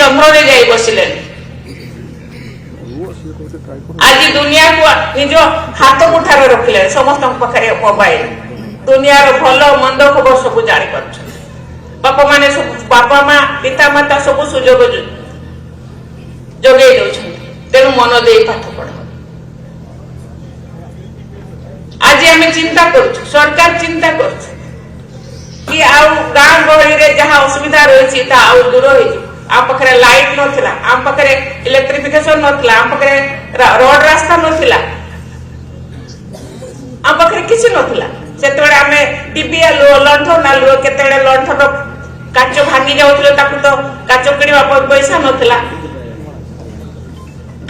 चंद्र जाई बसिले आज दुनिया को निज हाथ मुठार रखिले समस्त पाखे मोबाइल दुनिया भल मंद खबर सब जानी पार्छ बापा माने बापा माँ पिता माता सब सुजोग जोगे तेणु मन दे पाठ पढ़ आज आम चिंता कर सरकार चिंता कर गाँ गहली जहाँ असुविधा रही दूर हो आम पाखे लाइट नाला आम पाखे इलेक्ट्रिफिकेशन नाला आम पाखे रोड रास्ता नाला आम पाखे किसी नाला से आम टीवी आलुओ लंठन आलुओ केते लंठन काच भांगी जाऊे तो काच किणवा पैसा नाला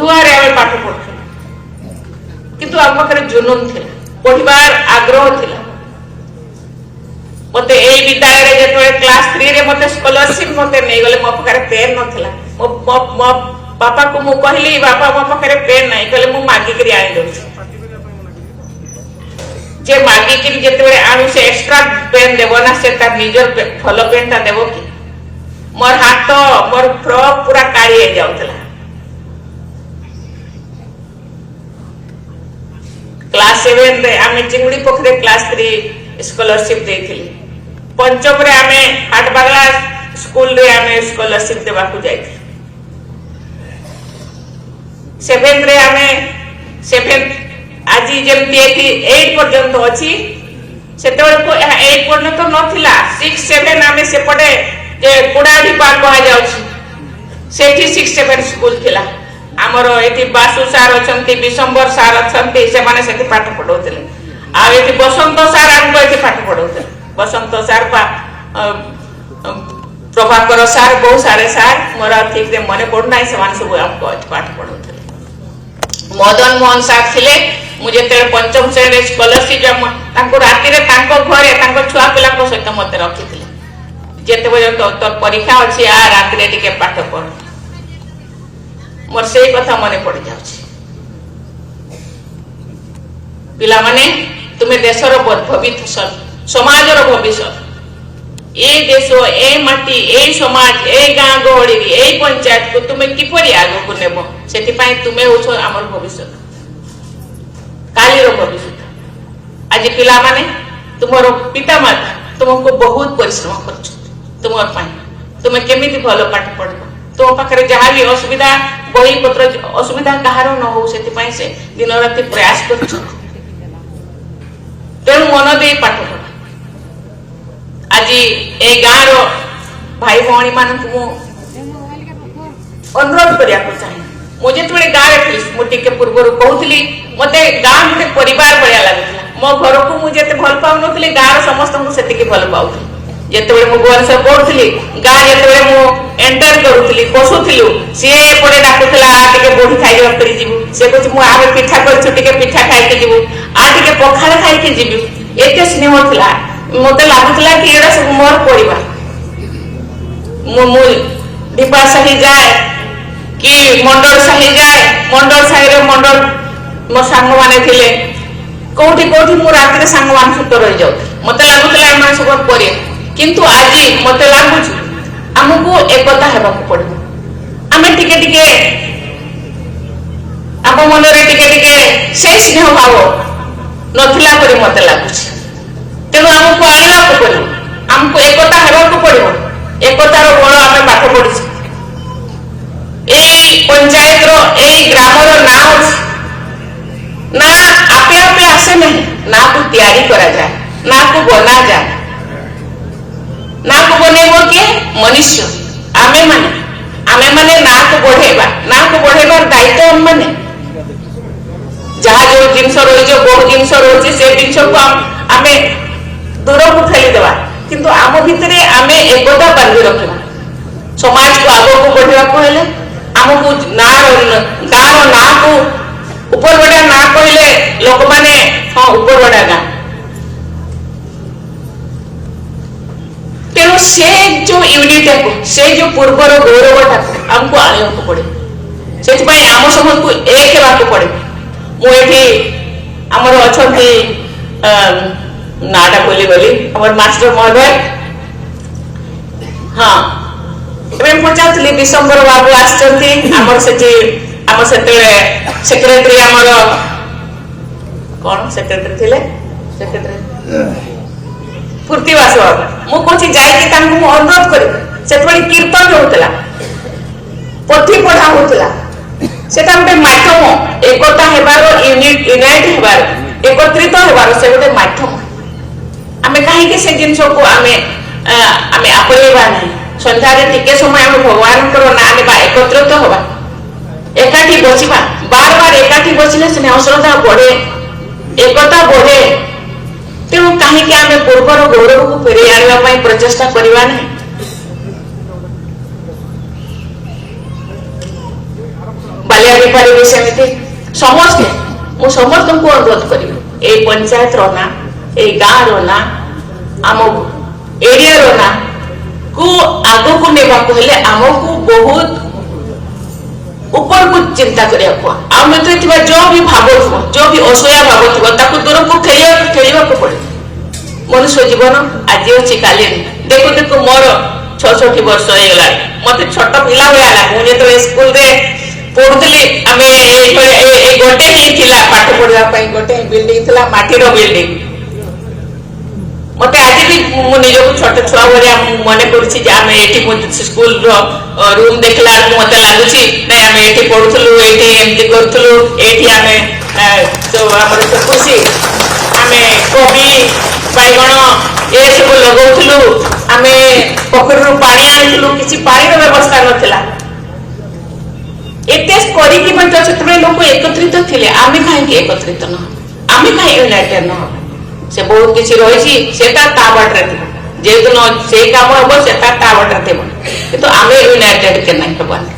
धुआरे आम पाठ पढ़ु किंतु आम पाखे जुनून थी पढ़ार आग्रह थिला मते ए विद्यालय जेतवे क्लास 3 रे मते स्कॉलरशिप मते नै गले मो पाखे पेन नथिला मो पापा को मु कहली बापा मो पाखे पेन नै कहले मु मागी करी आइ दउ जे मागी करी जेतवे आनु से एक्स्ट्रा पेन देबो ना से ता निजर फॉलो पेन ता देबो कि मोर हाथ मोर फ्रॉक पूरा काली हो जाउतला क्लास 7 रे आमे चिंगुड़ी पोखरे क्लास 3 स्कॉलरशिप देथिली पंचम रे आमे हाटबागला स्कूल रे आमे स्कॉलरशिप देबा को जाइथि 7 रे आमे 7 आज जेमती 8 पर्यंत अछि सेतेबे को 8 पर्यंत नथिला 6 7 आमे सेपटे जे कुडाडी पार्क कहा जाउछि सेठी 6 7 स्कूल थिला आमर एठी बासु सार अछंती विशंबर सार अछंती से माने सेठी पाठ पढौतले आ एठी बसंत सार हमको एठी पाठ पढौतले बसंत सार प्रभाकर सार बहु सारे सार मोर ठीक रे मने पड़ना से मान सब हमको पाठ पढौतले मदन मोहन सार थिले मु जेते पंचम श्रेणी स्कॉलरशिप तांको राती रे तांको घरे तांको छुआ पिला को सहित मते रखिथिले जेते बजे तो परीक्षा अछि आ राती रे टिके पाठ पढ मोर से कथा मने पड़ जाउछि पिला माने तुमे देशर भविष्य समाजर भविष्य ए देश ए माटी ए समाज ए गाँ गहली ए पंचायत को तुमे किपरि आगो को नेबो सेति पई तुमे होछो हमर भविष्य काली रो भविष्य आज पिला माने तुमरो पिता माता तुमको बहुत परिश्रम करछ तुमर पई तुमे केमिति भलो पाठ पढबो तो पाखरे जहाँ भी असुविधा बही पत्र असुविधा कहार न हो से दिन राति प्रयास कर तेणु मन दे पाठ पढ़ा आज ए गाँव रो भाई भौणी मान अनुरोध करिया को चाहे मुझे थोड़े गाँव रे मुझे पूर्व कहूली मते गाँव गोटे परिवार भाया लगुला मो घर को मुझे भल पाऊ नी गाँव समस्त से भल पाऊली जेतेबे मु भुवनेश्वर पढ़ुथली गाँ जेतेबे मु एंटर करूथली पशुथिलु सी एपटे डाकुथला आ टिके बोढी खाइबा करी जीवु से कहछ मु आबे पिठा करछु टिके पिठा खाइ के जीवु आ टिके पखाल खाइ के जीवु एते स्नेह थला मते लागुथला कि एरा सब मोर परिवार मु दीपा सही जाए कि मंडल सही जाए मंडल सही रे मंडल मो संग माने थिले कोठी कोठी मु रात रे संग मान सुत रहि जाउ मते लागुथला एमा सब परिवार किंतु आज मत लगुच आमको एकता हेबा पड़ो आम टिके टिके आम मन से स्नेह भाव नथिला परे मत लगुच तेणु आमको आनवा पड़ो आमको एकता हेबा पड़ो एकतार बल आम पाठ पढ़ी पंचायत रो ग्राम रो ना आपे आपे आसे नहीं ना को तैयारी करा जाए ना को बना जाए ना को बनेबो के मनुष्य आमे माने ना को बढ़ेबार दायित्व हम माने जहाँ जो जिनस रही जो बहुत जिनस रही से जिनस को आमे दूर को फेली देवा किंतु आम भितर आमे एकता बांधी रखा समाज को आगो को बढ़ा को हेले आमको ना गाँव ना को उपरबड़ा ना कहले लोक माने हाँ उपरबड़ा गाँ तेणु से जो यूनिटा को से जो पूर्वर गौरवटा हमको आने को पड़े से आम समस्त को एक हेबाक पड़े मुझे आमर अच्छा नाटा बोली गली आम मास्टर महोदय हाँ ଏବେ ମୁଁ ପଚାରୁଥିଲି ବିଶମ୍ବର ବାବୁ ଆସିଛନ୍ତି ଆମର ସେଠି ଆମର ସେତେବେଳେ ସେକ୍ରେଟାରୀ ଆମର କଣ ସେକ୍ରେଟାରୀ ଥିଲେ ସେକ୍ରେଟାରୀ ପୂର୍ତ୍ତିବାସ ବାବୁ ମୁଁ କହୁଛି ଯାଇକି ତାଙ୍କୁ ମୁଁ ଅନୁରୋଧ କରିବି ସେତେବେଳେ କୀର୍ତ୍ତନ ହଉଥିଲା ପୋଥି ପଢା ହଉଥିଲା ସେଟା ଗୋଟେ ମାଧ୍ୟମ ଏକତା ହେବାର ୟୁନାଇଟ ହେବାର ଏକତ୍ରିତ ହେବାର ସେ ଗୋଟେ ମାଧ୍ୟମ ଆମେ କାହିଁକି ସେ ଜିନିଷକୁ ଆମେ ଆପଣେଇବା ନାହିଁ ସନ୍ଧ୍ୟାରେ ଟିକେ ସମୟ ଆମେ ଭଗବାନଙ୍କର ନାଁ ନେବା ଏକତ୍ରିତ ହେବା ଏକାଠି ବସିବା ବାର ବାର ଏକାଠି ବସିଲେ ସ୍ନେହ ଶ୍ରଦ୍ଧା ବଢେ ଏକତା ବଢେ ତେଣୁ କାହିଁକି ଆମେ ପୂର୍ବର ଗୌରବକୁ ଫେରେଇ ଆଣିବା ପାଇଁ ପ୍ରଚେଷ୍ଟା କରିବା ନାହିଁ ବାଲିଆ ବେପାରୀ ବି ସେମିତି ସମସ୍ତେ ମୁଁ ସମସ୍ତଙ୍କୁ ଅନୁରୋଧ କରିବି ଏଇ ପଞ୍ଚାୟତର ନାଁ ଏଇ ଗାଁର ନାଁ ଆମ ଏରିଆର ନାଁ କୁ ଆଗକୁ ନେବାକୁ ହେଲେ ଆମକୁ ବହୁତ ଉପରକୁ ଚିନ୍ତା କରିବାକୁ ଆଉ ଭିତରେ ଥିବା ଯୋଉ ବି ଭାବ ଥିବ ଯୋଉ ବି ଅସୂୟା ଭାବ ଥିବ ତାକୁ ଦୂରକୁ ଖେଳିବାକୁ ପଡେ ମନୁଷ୍ୟ ଜୀବନ ଆଜି ଅଛି କାଲି ଦେଖୁ ଦେଖୁ ମୋର 66 ବର୍ଷ ହେଇଗଲାଣି ମତେ ଛୋଟ ପିଲା ଭଳିଆ ଲାଗେ ମୁଁ ଯେତେବେଳେ ସ୍କୁଲରେ ପଢୁଥିଲି ଆମେ ଏଇ ଗୋଟେ ହିଁ ଥିଲା ପାଠ ପଢିବା ପାଇଁ ଗୋଟେ ବିଲ୍ଡିଂ ଥିଲା ମାଟିର ବିଲ୍ଡିଂ ମତେ ଆଜି ବି ମୁଁ ନିଜକୁ ଛୋଟ ଛୁଆ ଭଳିଆ ମନେ କରୁଛି ଯେ ଆମେ ଏଠି ସ୍କୁଲର ରୁମ ଦେଖିଲା ବେଳକୁ ମତେ ଲାଗୁଛି ନାଇଁ ଆମେ ଏଠି ପଢୁଥିଲୁ ଏଠି ଏମିତି କରୁଥିଲୁ ଏଇଠି ଆମେ ଆମର ଖୁସି ଆମେ କୋବି ବାଇଗଣ ଏସବୁ ଲଗାଉଥିଲୁ ଆମେ ପୋଖରୀରୁ ପାଣି ଆଣୁଥିଲୁ କିଛି ପାଣିର ବ୍ୟବସ୍ଥା ନଥିଲା ଏତେ କରିକି ମଧ୍ୟ ସେତେବେଳେ ଲୋକ ଏକତ୍ରିତ ଥିଲେ ଆମେ କାହିଁକି ଏକତ୍ରିତ ନ ଆମେ କାହିଁ ୟୁନାଇଟେଡ ନ ହବା ସେ ବହୁତ କିଛି ରହିଛି ସେଟା ତା ବାଟରେ ଥିବ ଯେହେତୁ ସେଇ କାମ ହବ ସେଟା ତା ବାଟରେ ଥିବ କିନ୍ତୁ ଆମେ ୟୁନାଇଟେଡ କେ ନାହିଁ ହେବାନି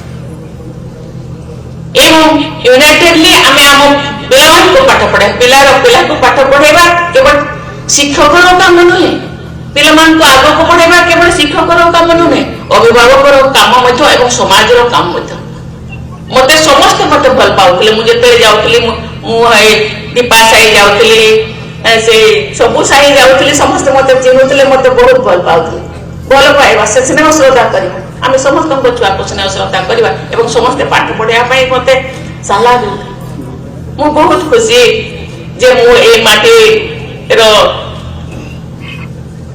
ଏବଂ ୟୁନାଇଟେଡଲି ଆମେ ଆମ ପିଲାମାନଙ୍କୁ ପାଠ ପଢେଇବା ପିଲାକୁ ପାଠ ପଢେଇବା କେବଳ ଶିକ୍ଷକର କାମ ନୁହେଁ ପିଲାମାନଙ୍କୁ ଆଗକୁ ପଢେଇବା କେବଳ ଶିକ୍ଷକର କାମ ନୁହେଁ ଅଭିଭାବକର କାମ ମଧ୍ୟ ଏବଂ ସମାଜର କାମ ମଧ୍ୟ ମତେ ସମସ୍ତେ ମତେ ଭଲ ପାଉଥିଲେ ମୁଁ ଯେତେବେଳେ ଯାଉଥିଲି ମୁଁ ଦୀପା ସାହି ଯାଉଥିଲି ସେ ସବୁ ସାହି ଯାଉଥିଲି ସମସ୍ତେ ମତେ ଚିହ୍ନୁଥିଲେ ମତେ ବହୁତ ଭଲ ପାଉଥିଲେ ଭଲ ପାଇବା ସେ ସ୍ନେହ ଶ୍ରଦ୍ଧା କରିବା ଆମେ ସମସ୍ତଙ୍କ ଛୁଆକୁ ସ୍ନେହ ଶ୍ରଦ୍ଧା କରିବା ଏବଂ ସମସ୍ତେ ପାଠ ପଢିବା ପାଇଁ ମତେ ସାଲା ଦେଉଥିଲେ ମୁଁ ବହୁତ ଖୁସି ଯେ ମୁଁ ଏଇ ମାଟିର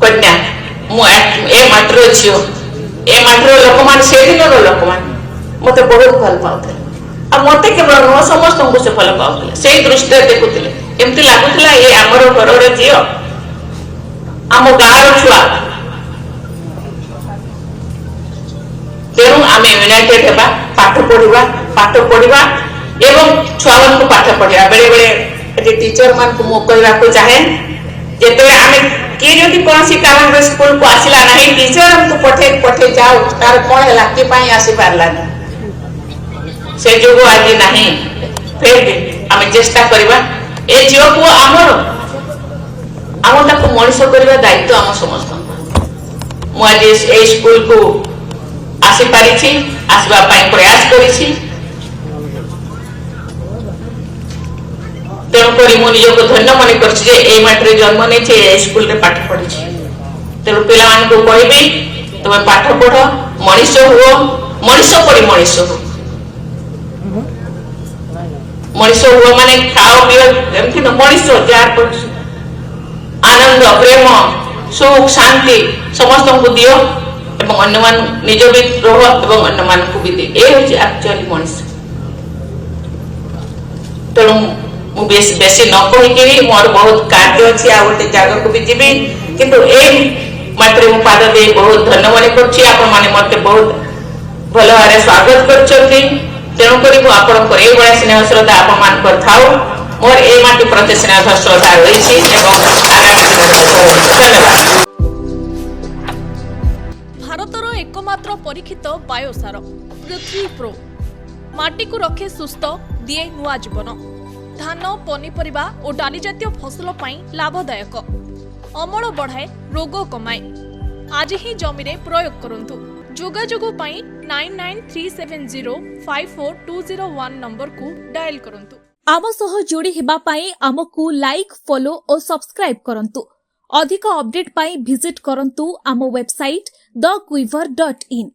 କନ୍ୟା ମୁଁ ଏ ମାଟିର ଝିଅ ଏ ମାଟିର ଲୋକମାନେ ସେଦିନର ଲୋକମାନେ ମତେ ବହୁତ ଭଲ ପାଉଥିଲେ ଆଉ ମତେ କେବଳ ନୁହଁ ସମସ୍ତଙ୍କୁ ସେ ଭଲ ପାଉଥିଲେ ସେଇ ଦୃଷ୍ଟିରେ ଦେଖୁଥିଲେ ଏମିତି ଲାଗୁଥିଲା ଏ ଆମର ଘରର ଝିଅ ଆମ ଗାଁର ଛୁଆ ତେଣୁ ଆମେ ୟୁନାଇଟେଡ ହେବା ପାଠ ପଢିବା ଏବଂ ଛୁଆମାନଙ୍କୁ ପାଠ ପଢିବା ବେଳେ ବେଳେ ଟିଚର ମାନଙ୍କୁ ମୁଁ କହିବାକୁ ଚାହେଁ ଯେତେବେଳେ ଆମେ କିଏ ଯଦି କୌଣସି କାରଣରେ ସ୍କୁଲକୁ ଆସିଲା ନାହିଁ ଟିଚର ଆମକୁ ପଠେଇ ଯାଉ ତାର କଣ ହେଲା କି ପାଇଁ ଆସିପାରିଲାନି ସେ ଯୋଗ ଆଜି ନାହିଁ ଫେର ବି ଆମେ ଚେଷ୍ଟା କରିବା ଏ ଝିଅ ପୁଅ ଆମର ତାକୁ ମଣିଷ କରିବା ଦାୟିତ୍ୱ ଆମ ସମସ୍ତଙ୍କର ମୁଁ ଆଜି ଏଇ ସ୍କୁଲକୁ ଆସିପାରିଛି ଆସିବା ପାଇଁ ପ୍ରୟାସ କରିଛି ତେଣୁକରି ମୁଁ ନିଜକୁ ଧନ୍ୟ ମନେ କରୁଛି ଯେ ଏଇ ମାଟିରେ ଜନ୍ମ ନେଇଛି ଏଇ ସ୍କୁଲରେ ପାଠ ପଢିଛି ତେଣୁ ପିଲାମାନଙ୍କୁ କହିବି ତମେ ପାଠ ପଢ ମଣିଷ ହୁଅ ମଣିଷ ପରି ମଣିଷ ହୁଅ ମଣିଷ ହୁଅ ମାନେ ଖାଅ ପିଅ ଏମିତି ମଣିଷ ଯାହାର ଆନନ୍ଦ ପ୍ରେମ ସୁଖ ଶାନ୍ତି ସମସ୍ତଙ୍କୁ ଦିଅ ଏବଂ ଅନ୍ୟମାନ ନିଜ ବି ରହ ଏବଂ ଅନ୍ୟମାନଙ୍କୁ ବି ଦିଅ ଏ ହଉଛି ଆକ୍ଚୁଆଲି ମଣିଷ ତେଣୁ ମୁଁ ବେଶୀ ନ କହିକିରି ମୋର ବହୁତ କାର୍ଯ୍ୟ ଅଛି ଆଉ ଗୋଟେ ଜାଗାକୁ ବି ଯିବି କିନ୍ତୁ ଏଇ ମାଟିରେ ମୁଁ ପାଦ ଦେଇ ବହୁତ ଧନ୍ୟ ମନେ କରୁଛି ଆପଣମାନେ ମତେ ବହୁତ ଭଲ ଭାବରେ ସ୍ୱାଗତ କରିଛନ୍ତି ତେଣୁକରି ମୁଁ ଆପଣଙ୍କର ଏଇଭଳିଆ ସ୍ନେହ ଶ୍ରଦ୍ଧା ଆପଣମାନଙ୍କର ଥାଉ ମୋର ଏଇ ମାଟି ପ୍ରତି ସ୍ନେହ ଶ୍ରଦ୍ଧା ରହିଛି ଏବଂ ଭାରତର एकमात्र परीक्षित बायोसार पृथ्वी प्रो माटी को रखे सुस्थ दिए नुआ जीवन धान पनीपरिबा और डाली जातीय फसल पाई लाभदायक अमल बढ़ाए रोग कमाए आज ही जमी रे प्रयोग करंतु जोगाजोग पाई 9937054201 नंबर को डायल करंतु आम सह जोड़ी हेबा पाई आमको लाइक फॉलो और सब्सक्राइब करंतु अधिक अपडेट पाई विजिट करंतु आम वेबसाइट thequiver.in